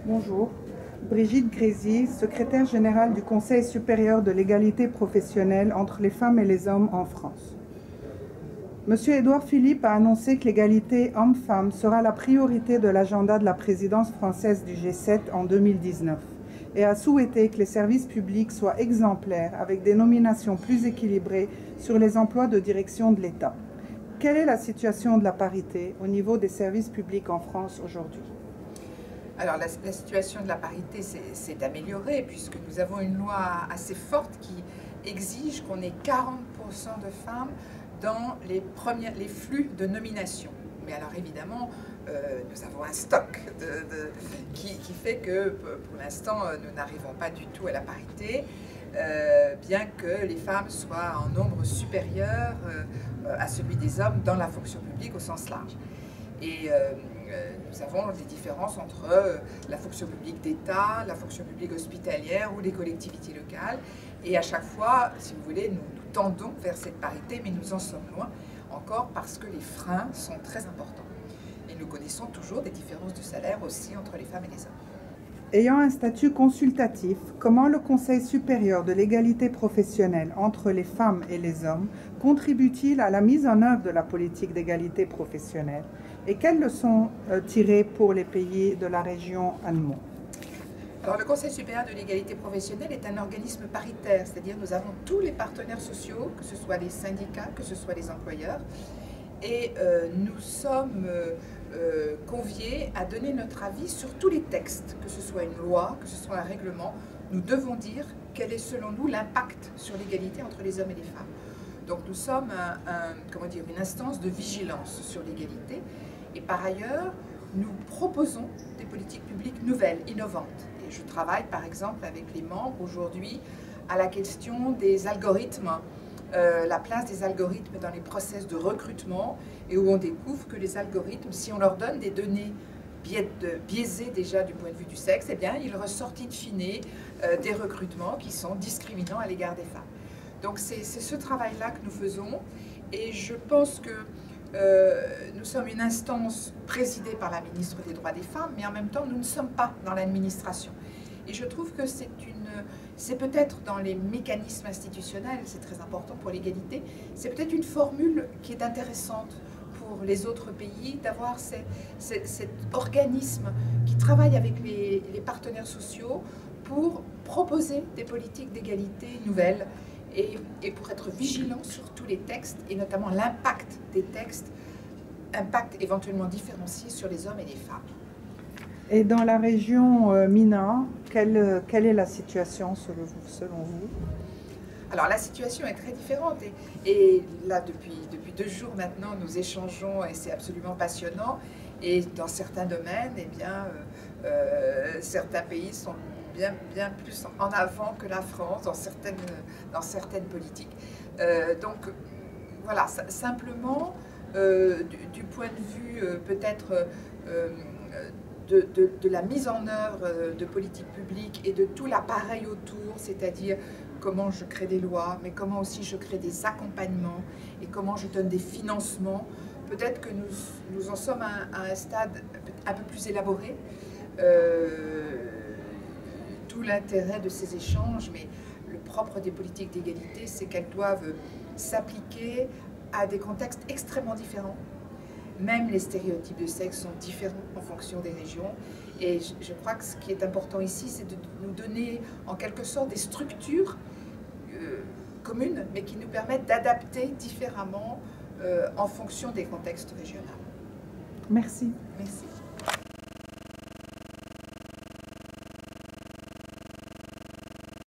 Bonjour. Brigitte Grésy, secrétaire générale du Conseil supérieur de l'égalité professionnelle entre les femmes et les hommes en France. Monsieur Édouard Philippe a annoncé que l'égalité homme-femme sera la priorité de l'agenda de la présidence française du G7 en 2019 et a souhaité que les services publics soient exemplaires avec des nominations plus équilibrées sur les emplois de direction de l'État. Quelle est la situation de la parité au niveau des services publics en France aujourd'hui ? Alors la situation de la parité s'est améliorée puisque nous avons une loi assez forte qui exige qu'on ait 40% de femmes dans les flux de nomination. Mais alors évidemment, nous avons un stock qui fait que pour l'instant, nous n'arrivons pas du tout à la parité, bien que les femmes soient en nombre supérieur à celui des hommes dans la fonction publique au sens large. Et nous avons des différences entre la fonction publique d'État, la fonction publique hospitalière ou les collectivités locales. Et à chaque fois, si vous voulez, nous tendons vers cette parité, mais nous en sommes loin encore parce que les freins sont très importants. Et nous connaissons toujours des différences de salaire aussi entre les femmes et les hommes. Ayant un statut consultatif, comment le Conseil supérieur de l'égalité professionnelle entre les femmes et les hommes contribue-t-il à la mise en œuvre de la politique d'égalité professionnelle? Et quelles leçons tirer pour les pays de la région Annemaud? Alors, le Conseil supérieur de l'égalité professionnelle est un organisme paritaire, c'est-à-dire nous avons tous les partenaires sociaux, que ce soit les syndicats, que ce soit les employeurs, et nous sommes conviés à donner notre avis sur tous les textes, que ce soit une loi, que ce soit un règlement. Nous devons dire quel est selon nous l'impact sur l'égalité entre les hommes et les femmes. Donc nous sommes une instance de vigilance sur l'égalité, et par ailleurs, nous proposons des politiques publiques nouvelles, innovantes. Et je travaille par exemple avec les membres aujourd'hui à la question des algorithmes, la place des algorithmes dans les process de recrutement, et où on découvre que les algorithmes, si on leur donne des données biaisées déjà du point de vue du sexe, eh bien, il ressort in fine des recrutements qui sont discriminants à l'égard des femmes. Donc c'est ce travail-là que nous faisons, et je pense que nous sommes une instance présidée par la ministre des Droits des Femmes, mais en même temps, nous ne sommes pas dans l'administration. Et je trouve que c'est peut-être dans les mécanismes institutionnels, c'est très important pour l'égalité, c'est peut-être une formule qui est intéressante pour les autres pays, d'avoir cet organisme qui travaille avec les partenaires sociaux pour proposer des politiques d'égalité nouvelles, et pour être vigilant sur tous les textes, et notamment l'impact des textes, impact éventuellement différencié sur les hommes et les femmes. Et dans la région Mina, quelle est la situation selon vous? Alors la situation est très différente, et là depuis 2 jours maintenant nous échangeons, et c'est absolument passionnant, et dans certains domaines, eh bien, certains pays sont bien plus en avant que la France dans certaines politiques. Donc voilà, simplement du point de vue peut-être de la mise en œuvre de politiques publiques et de tout l'appareil autour, c'est-à-dire comment je crée des lois, mais comment aussi je crée des accompagnements et comment je donne des financements. Peut-être que nous en sommes à un stade un peu plus élaboré. Tout l'intérêt de ces échanges, mais le propre des politiques d'égalité, c'est qu'elles doivent s'appliquer à des contextes extrêmement différents. Même les stéréotypes de sexe sont différents en fonction des régions. Et je crois que ce qui est important ici, c'est de nous donner en quelque sorte des structures communes, mais qui nous permettent d'adapter différemment en fonction des contextes régionaux. Merci. Merci.